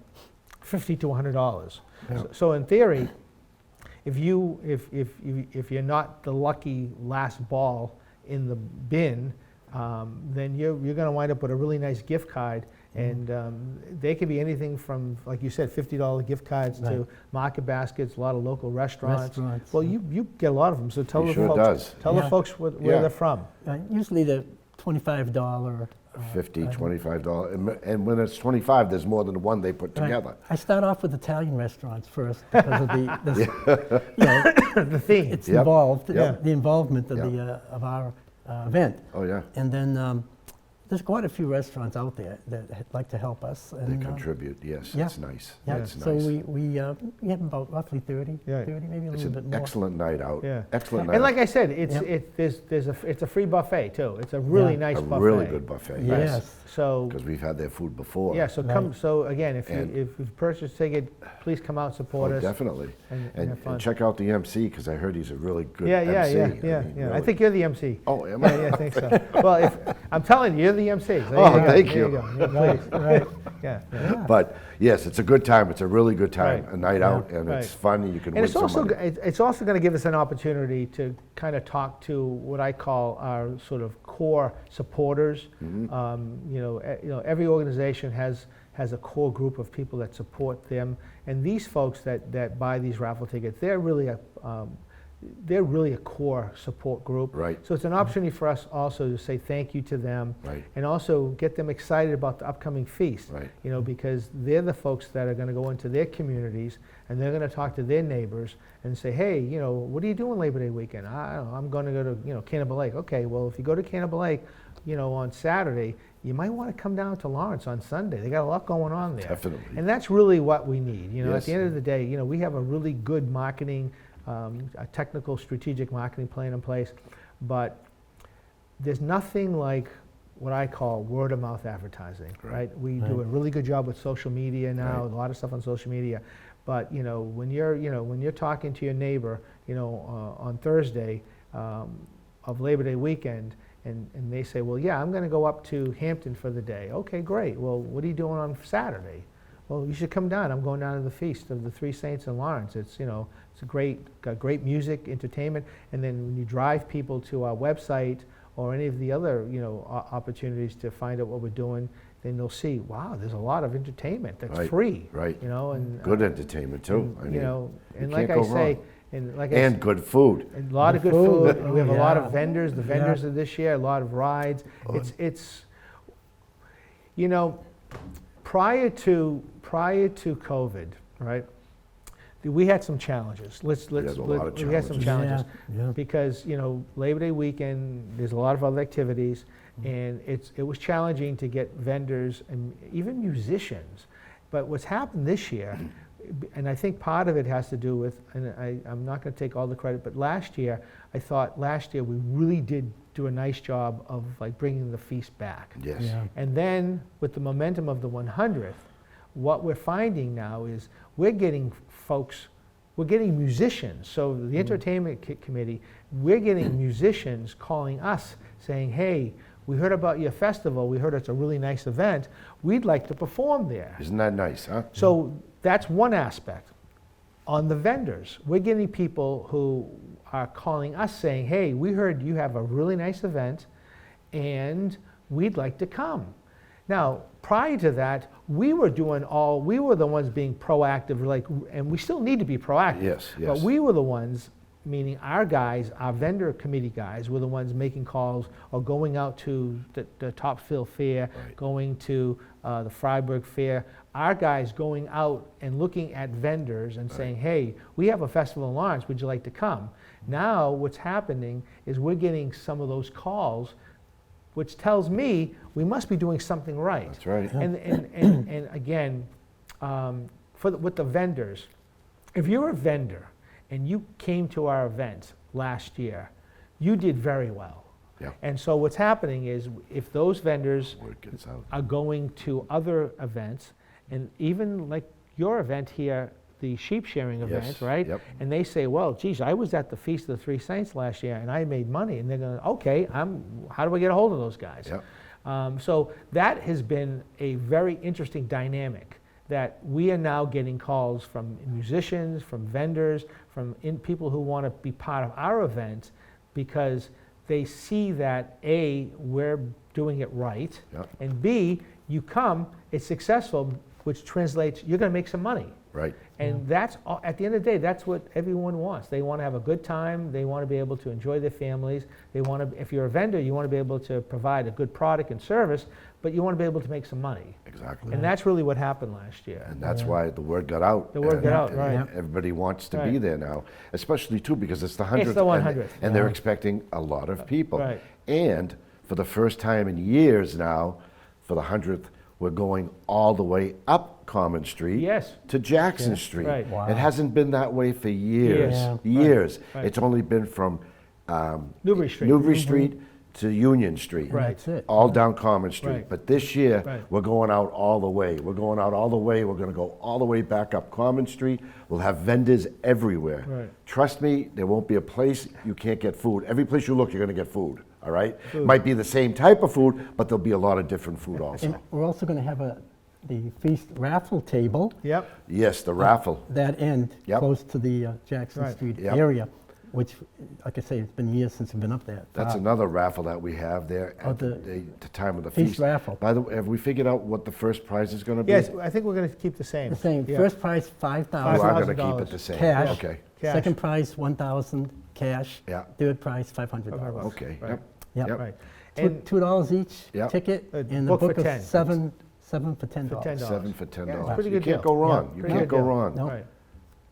$50 to $100. Yeah. So in theory, if you're not the lucky last ball in the bin, then you're going to wind up with a really nice gift card, and they could be anything from, like you said, $50 gift cards to market baskets, a lot of local restaurants. Well, you get a lot of them, so tell the folks where they're from. Usually the $25. $50, $25, and when it's 25, there's more than one they put together. I start off with Italian restaurants first because of The theme. it's involved, Yep. the involvement of our event. Oh yeah. And then there's quite a few restaurants out there that like to help us. They And, contribute, yes, yeah. it's nice. yeah, It's so nice. we have about roughly 30, Yeah. 30 maybe a It's little bit an more. excellent night out. Yeah. Excellent night And out. like I said, it's Yep. it's a free buffet too. It's a really Yeah. nice A buffet. really good buffet. Yes. So Because we've had their food before. yeah, so Right. come. So again, if And- you've purchased a ticket, please come out, support Oh, us. definitely. and have fun. And check out the MC, because I heard he's a really good Yeah, MC. yeah. I mean, I really. think you're the MC. Oh, am Yeah, I? yeah, I think so. Well, I'm telling you, you're the MC. So Oh, there go, thank there you. go. Yeah, please. Right. Yeah. Yeah. But yes, it's a good time. It's a really good time. Right. A night out, and Right. it's fun. And you can And win it's some also money. it's also going to give us an opportunity to kind of talk to what I call our sort of core supporters. Every organization has a core group of people that support them, and these folks that buy these raffle tickets, they're really a core support group. Right. So it's an opportunity for us also to say thank you to them, Right. and also get them excited about the upcoming feast. Right. Because they're the folks that are going to go into their communities and they're going to talk to their neighbors and say, hey, what are you doing Labor Day weekend? I don't know, I'm going to go to Cannibal Lake. Okay, well, if you go to Cannibal Lake, on Saturday, you might want to come down to Lawrence on Sunday. They got a lot going on there. Definitely. And that's really what we need. At Yes. the end of the day, we have a really good marketing, a technical strategic marketing plan in place, but there's nothing like what I call word of mouth advertising, right? We do a really good job with social media now, Right. a lot of stuff on social media, but when you're talking to your neighbor, on Thursday of Labor Day weekend, and they say, well, yeah, I'm going to go up to Hampton for the day. Okay, great. Well, what are you doing on Saturday? Well, you should come down. I'm going down to the Feast of the Three Saints in Lawrence. It's got great music, entertainment, and then when you drive people to our website or any of the other opportunities to find out what we're doing, then they'll see, wow, there's a lot of entertainment that's Right, free. right. And Good entertainment, too. I mean, and you like can't I go say, wrong. and like And good food. a lot of The good food. food, We have a lot yeah. of vendors. The Yeah. vendors of this year, a lot of rides. It's prior to COVID, right? We had some challenges. had a lot of We had some challenges Yeah. because Labor Day weekend. There's a lot of other activities, and it was challenging to get vendors and even musicians. But what's happened this year, and I think part of it has to do with, and I'm not going to take all the credit, but last year we really did do a nice job of like bringing the feast back. Yes. Yeah. And then with the momentum of the 100th, what we're finding now is we're getting musicians. So the entertainment committee, we're getting musicians calling us saying, hey, we heard about your festival. We heard it's a really nice event. We'd like to perform there. Isn't that nice, huh? So that's one aspect. On the vendors, we're getting people who are calling us saying, hey, we heard you have a really nice event and we'd like to come. Now, prior to that, we were the ones being proactive, and we still need to be proactive. Yes, yes. But we were the ones, meaning our guys, our vendor committee guys, were the ones making calls or going out to the Topsfield Fair, Right. going to the Freiburg Fair. Our guys going out and looking at vendors and saying, hey, we have a festival in Lawrence, would you like to come? Now what's happening is we're getting some of those calls, which tells me we must be doing something right. That's right. And again, with the vendors, if you're a vendor and you came to our event last year, you did very well. Yeah. And so what's happening is if those vendors Word gets out. are going to other events, and even like your event here, the sheep sharing event, Yes, right? yep. And they say, well, geez, I was at the Feast of the Three Saints last year and I made money. And they're going, okay, how do I get a hold of those guys? Yep. So that has been a very interesting dynamic, that we are now getting calls from musicians, from vendors, from people who want to be part of our event because they see that A, we're doing it right, Yep. and B, you come, it's successful, which translates, you're going to make some money. Right. And that's, at the end of the day, that's what everyone wants. They want to have a good time. They want to be able to enjoy their families. They want to, if you're a vendor, you want to be able to provide a good product and service, but you want to be able to make some money. Exactly. And that's really what happened last year. And that's why the word got out. The word and- got out, and right. Everybody wants to be Right. there now, especially too because it's the 100th. It's the 100th. And they're expecting a lot of people. Right. And for the first time in years now, for the 100th, we're going all the way up Common Street Yes. to Jackson Yes, Street. right. Wow. It hasn't been that way for years. Yeah. Years. Right. It's only been from Newbury Street. Newbury Street to Union Street. Right. That's it. All down Common Street. Right. But this year, Right. we're going out all the way. We're going out all the way. We're going to go all the way back up Common Street. We'll have vendors everywhere. Right. Trust me, there won't be a place you can't get food. Every place you look, you're going to get food. All right? Might be the same type of food, but there'll be a lot of different food also. And we're also going to have the feast raffle table, Yep. Yes, the raffle. that end, Yep. close to the Jackson Right. Street Yep. area, which, like I say, it's been years since we've been up there. That's another raffle that we have there Oh, at the the time of the feast feast. raffle. By the way, have we figured out what the first prize is going to be? Yes, I think we're going to keep the same. The same, Yeah. first prize, You $5,000. are going to keep $5,000 it the same. Cash. Okay. Cash. Second prize, $1,000 cash. Yeah. Third prize, $500. Okay. Right. Yep. Yep. Yep. Right. Two- And $2 each Yep. ticket, A and the book for book of 10. seven for $10. For $10. $7 for $10. Yeah, it's pretty You good can't deal. go wrong. Yeah, You pretty can't good go deal. wrong. No. Right.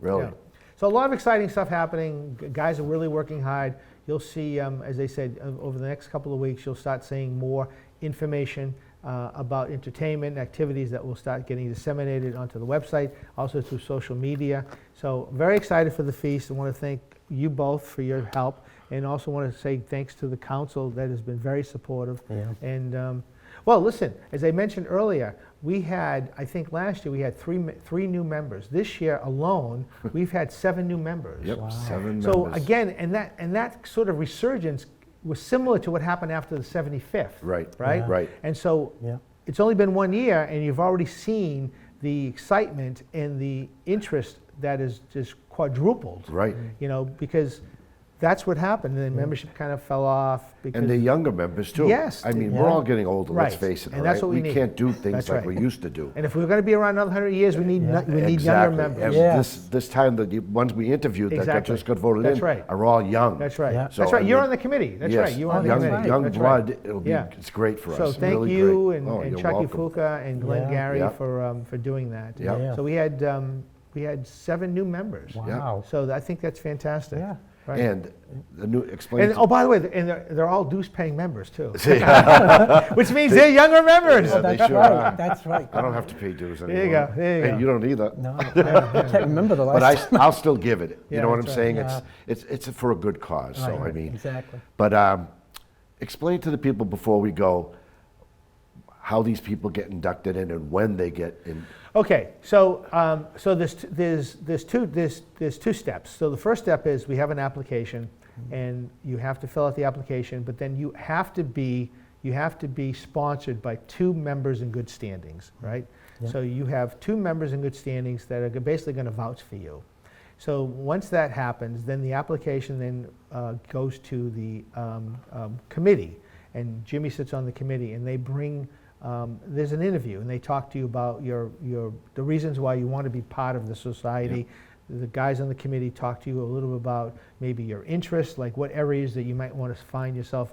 Really. Yeah. So a lot of exciting stuff happening. Guys are really working hard. You'll see, as they said, over the next couple of weeks, you'll start seeing more information about entertainment activities that will start getting disseminated onto the website, also through social media. So very excited for the feast. I want to thank you both for your help, and also want to say thanks to the council that has been very supportive. Yeah. And well, listen, as I mentioned earlier, we had, I think last year we had three new members. This year alone, we've had 7 new members. Yep. Wow. 7 So members. again, and that sort of resurgence was similar to what happened after the 75th. Right. Right? Yeah. Right. And so Yeah. it's only been 1 year, and you've already seen the excitement and the interest that is just quadrupled. Right. You know, because that's what happened. And the membership kind of fell off because And the younger members too. Yes, I mean, yeah. we're all getting older. Let's Right. face it. And all that's right? what we need. can't do things That's like right. we used to do. and if we're going to be around another 100 years, we need we need Exactly. younger members. And Yeah. this time, the ones we interviewed that Exactly. just got voted That's in right. are all young. That's right. Yeah. So, That's right. I You're mean, on the committee. That's yes, right. You are on the young- committee. young That's blood. right. It'll be. Yeah. It's great for So us. thank really you great. and, Oh, and you're Chucky welcome. Fuca and Glenn Yeah. Gary Yeah. for doing that. Yeah. Yeah. So we had 7 new members. Wow. So I think that's fantastic. Yeah. Right. And the new explain. And, oh, by the way, and they're all dues-paying members too, which means they're younger members. Yeah, they That's sure right. are. That's right. I don't have to pay dues anymore. There you go, there you Hey, go. you don't either. No, I can't remember the last But time. I'll still give it. You Yeah, know what I'm that's right. saying? Yeah. It's for a good cause. So Right, I mean, exactly. But explain to the people before we go how these people get inducted in and when they get in. Okay, so there's two steps. So the first step is we have an application, and you have to fill out the application, but then you have to be sponsored by 2 members in good standings, right? Yeah. So you have 2 members in good standings that are basically going to vouch for you. So once that happens, then the application then goes to the committee, and Jimmy sits on the committee, and they bring. There's an interview, and they talk to you about the reasons why you want to be part of the society. The guys on the committee talk to you a little bit about maybe your interests, like what areas that you might want to find yourself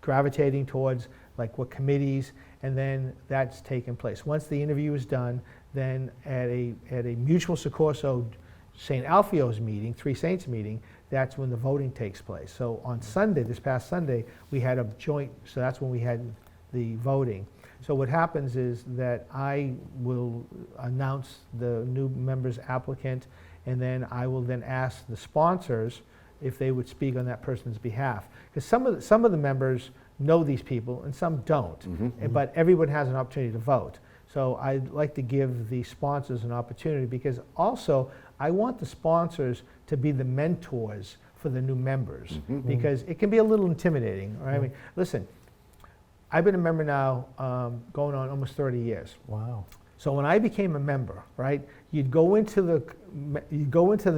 gravitating towards, like what committees, and then that's taken place. Once the interview is done, then at a mutual Soccorso St. Alfio's meeting, Three Saints meeting, that's when the voting takes place. So on Sunday, this past Sunday, we had a joint, so that's when we had the voting. So what happens is that I will announce the new members applicant, and then I will then ask the sponsors if they would speak on that person's behalf. Because some of the members know these people and some don't, but everyone has an opportunity to vote. So I'd like to give the sponsors an opportunity, because also I want the sponsors to be the mentors for the new members, because it can be a little intimidating. Right? I mean, listen, I've been a member now going on almost 30 years. Wow. So when I became a member, right, you'd go into the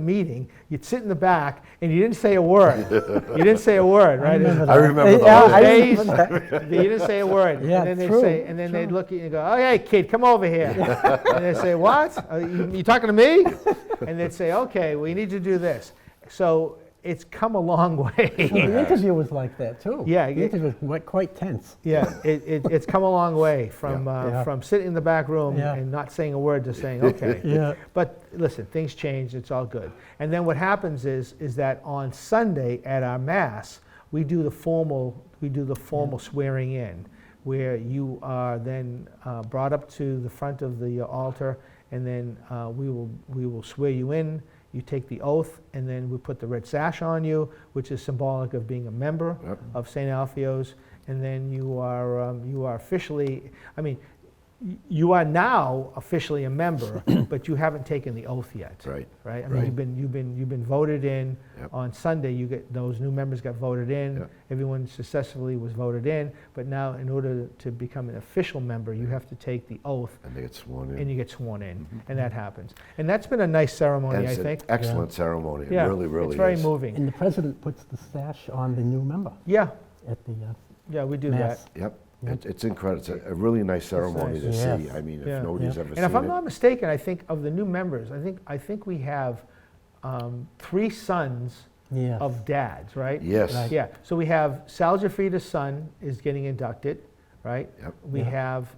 meeting, you'd sit in the back, and you didn't say a word. You didn't say a word, right? I remember Yeah, those I days. remember that. You didn't say a word. Yeah, and then they'd true, say, and then they'd look at you and go, "Oh, hey, kid, come over here." And they'd say, "What? You talking to me?" And they'd say, "Okay, we need to do this." So it's come a long way. Well, the interview was like that too. Yeah, The interview was quite tense. Yeah, it's come a long way from Yeah. from sitting in the back room Yeah. and not saying a word to saying okay. Yeah. But listen, things change. It's all good. And then what happens is that on Sunday at our mass, we do the formal we do the formal swearing in, where you are then brought up to the front of the altar, and then we will swear you in. You take the oath, and then we put the red sash on you, which is symbolic of being a member of St. Alfio's, and then you are officially, I mean, you are now officially a member, but you haven't taken the oath yet. Right. Right. I mean, you've been voted in on Sunday. Those new members got voted in. Everyone successfully was voted in. But now, in order to become an official member, you have to take the oath. And they get sworn in. And you get sworn in, and that happens. And that's been a nice ceremony, And I it's think. an excellent ceremony. It Yeah, really, really it's very is. moving. And the president puts the sash on the new member Yeah, at the yeah, we do Mass. that. Yep. It's incredible. It's a really nice ceremony nice. to Yes. see. I mean, if Yeah. nobody's ever And seen if I'm it. not mistaken, I think of the new members, I think we have 3 sons Yes. of dads, right? Yes. Right. Yeah, so we have Sal Jaffrita's son is getting inducted, right? Yep. We Yeah. have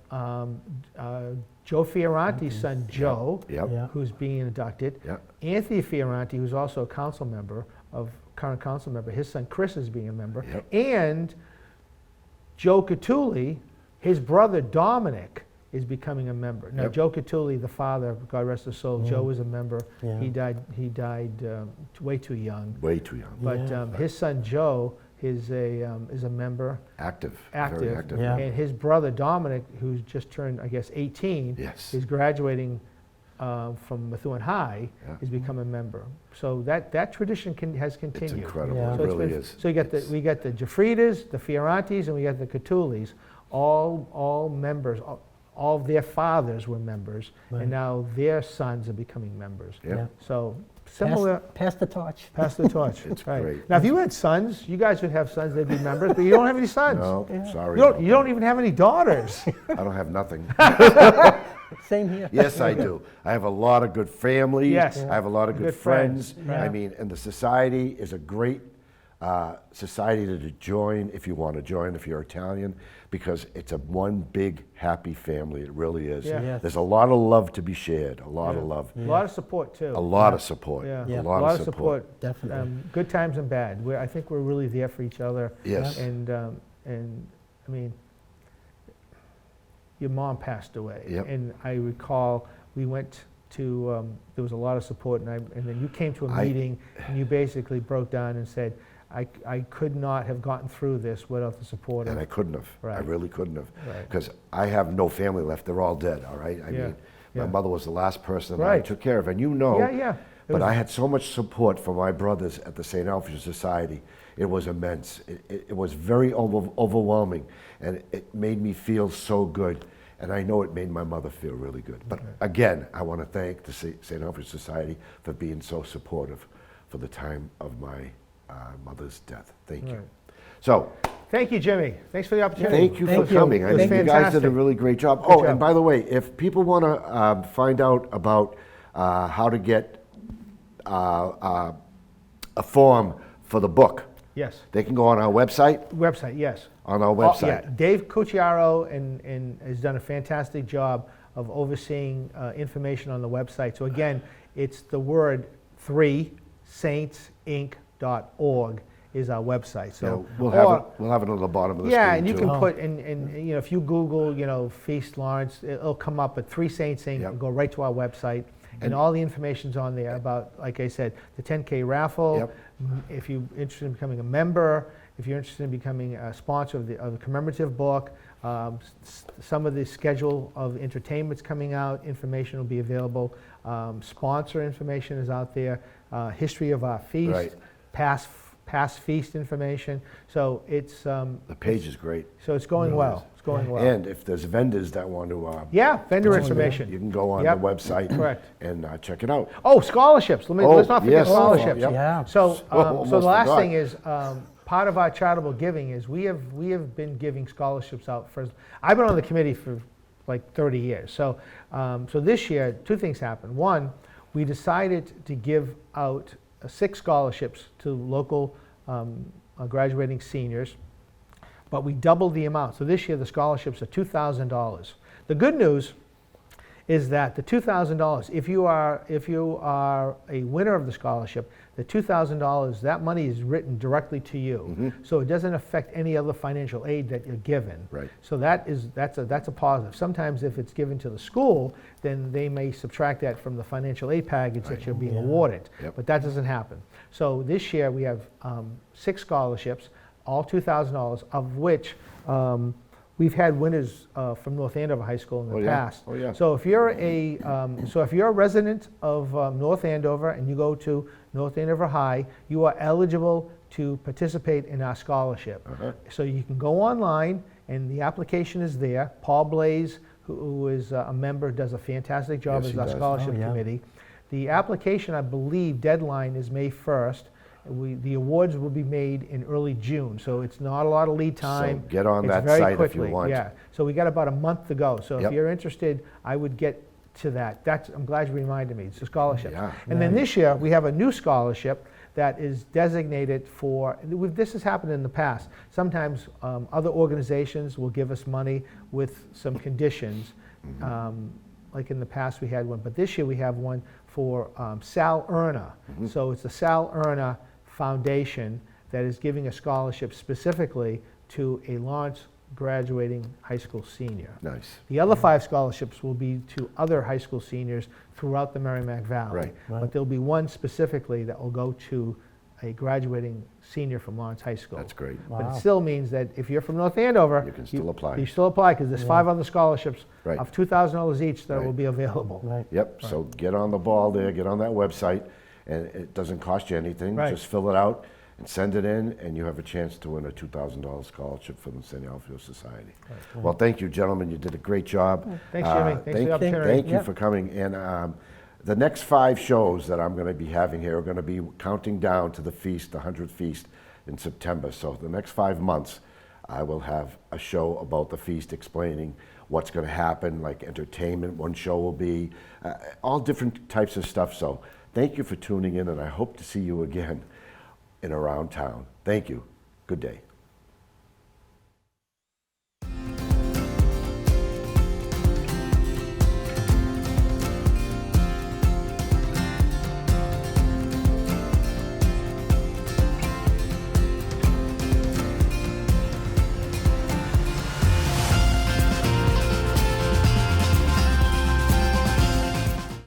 Joe Fioranti's son, Joe, Yep. Yeah. who's being inducted. Yep. Anthony Fioranti, who's also a council member, current council member, his son Chris is being a member. Yep. And Joe Catulli, his brother Dominic, is becoming a member. Now, Yep. Joe Catulli, the father, God rest his soul, Joe was a member. Yeah. He died way too young. Way too young. But Yeah. his son Joe is a member, Active. active. Very active. Yeah. And his brother Dominic, who's just turned, I guess, 18, Yes. is graduating from Methuen High, Yeah. is become a member. So that tradition has It's continued. incredible. Yeah. It So it's really been- is. So you get we got the Jaffritas, the Fiorantis, and we got the Catullis, all members. All of their fathers were members, Right. and now their sons are becoming members. Yeah. Yeah. So similar. Pass the torch. Pass the torch. It's right. great. Now, if you had sons, you guys would have sons. They'd be members, but you don't have any sons. No, Yeah. sorry. You don't even have any daughters. I don't have nothing. Same here. Yes, I do. I have a lot of good family. Yes. I have a lot of good Good friends. friends. Yeah. I mean, and the society is a great society to join if you want to join, if you're Italian, because it's a one big happy family. It really is. Yeah. Yes. There's a lot of love to be shared. A lot of love. A lot of support too. A lot of support. Yeah. Yeah. A lot of support. Definitely. Good times and bad. I think we're really there for each other. Yes. And I mean, your mom passed away, Yep. and I recall we went to. There was a lot of support, and then you came to a meeting, and you basically broke down and said, I could not have gotten through this without the support And of. I couldn't have. I Right. really couldn't have. Right. Because I have no family left. They're all dead, all right? I Yeah. mean, my Yeah. mother was the last person that I Right. took care of. And you know, Yeah, yeah. It but was- I had so much support from my brothers at the St. Alfio Society. It was immense. It was very overwhelming. And it made me feel so good. And I know it made my mother feel really good. But again, I want to thank the St. Alfio Society for being so supportive for the time of my mother's death. Thank you. Right. So, Thank you, Jimmy. Thanks for the opportunity. thank you Thank for you. coming. It I was think you guys did a fantastic. really great job. Good Oh, job. and by the way, if people want to find out about how to get a form for the book, Yes. they can go on our website. Website, yes. On our Oh, website. yeah, Dave Cucciaro and has done a fantastic job of overseeing information on the website. So again, it's the word 3saintsinc.org is our website. So We'll have it on the bottom of the yeah, screen and you too. can put and you know, if you Google, you know, Feast Lawrence, it'll come up at 3 Saints Inc. Yep. and go right to our website. And all the information's on there about, like I said, the 10K raffle. Yep. If you're interested in becoming a member, if you're interested in becoming a sponsor of the commemorative book, some of the schedule of entertainments coming out, information will be available. Sponsor information is out there. History of our feast, Right. past feast information. So it's The page is great. so it's going well. It's going well. And if there's vendors that want to, Yeah, vendor you information. can go on Yep. the website Correct. and check it out. Oh, scholarships. Let's not forget yes. scholarships. Yep. Yeah. So, Almost so the last forgot. thing is, part of our charitable giving is we have been giving scholarships out for. I've been on the committee for like 30 years. So, so this year, 2 things happened. One, we decided to give out 6 scholarships to local graduating seniors, but we doubled the amount. So this year, the scholarships are $2,000. The good news is that the $2,000, if you are a winner of the scholarship, the $2,000, that money is written directly to you. So it doesn't affect any other financial aid that you're given. Right. So that's a positive. Sometimes if it's given to the school, then they may subtract that from the financial aid package that you're being awarded. Yep. But that doesn't happen. So this year we have 6 scholarships, all $2,000, of which we've had winners from North Andover High School in the past. Oh, yeah. So if you're a resident of North Andover and you go to North Andover High, you are eligible to participate in our scholarship. So you can go online and the application is there. Paul Blaze, who is a member, does a fantastic job Yes, as he our does. scholarship Oh, yeah. committee. The application, I believe, deadline is May 1st. The awards will be made in early June, so it's not a lot of lead time. get on It's that very site if you quickly, want. Yeah, so we got about a month to go. So if Yep. you're interested, I would get to that. I'm glad you reminded me. It's a scholarship. Yeah. And then this year we have a new scholarship that is designated for. This has happened in the past. Sometimes other organizations will give us money with some conditions. Like in the past we had one, but this year we have one for Sal Erna. So it's the Sal Erna Foundation that is giving a scholarship specifically to a Lawrence graduating high school senior. Nice. The other 5 scholarships will be to other high school seniors throughout the Merrimack Valley. Right. But there'll be one specifically that will go to a graduating senior from Lawrence High School. That's great. But Wow. it still means that if you're from North Andover, You can still apply. You still apply because there's 5 other scholarships Right. of $2,000 each that Right. will be available. Right. Yep, so get on the ball there, get on that website, and it doesn't cost you anything. Right. Just fill it out and send it in, and you have a chance to win a $2,000 scholarship from the St. Alfio Society. Well, thank you, gentlemen, you did a great job. Thanks, Jimmy. Thanks for the opportunity. Thank you Yep. for coming, and the next 5 shows that I'm gonna be having here are gonna be counting down to the feast, the 100th feast in September. So the next 5 months, I will have a show about the feast explaining what's gonna happen, like entertainment, one show will be, all different types of stuff. So thank you for tuning in, and I hope to see you again in around town. Thank you. Good day.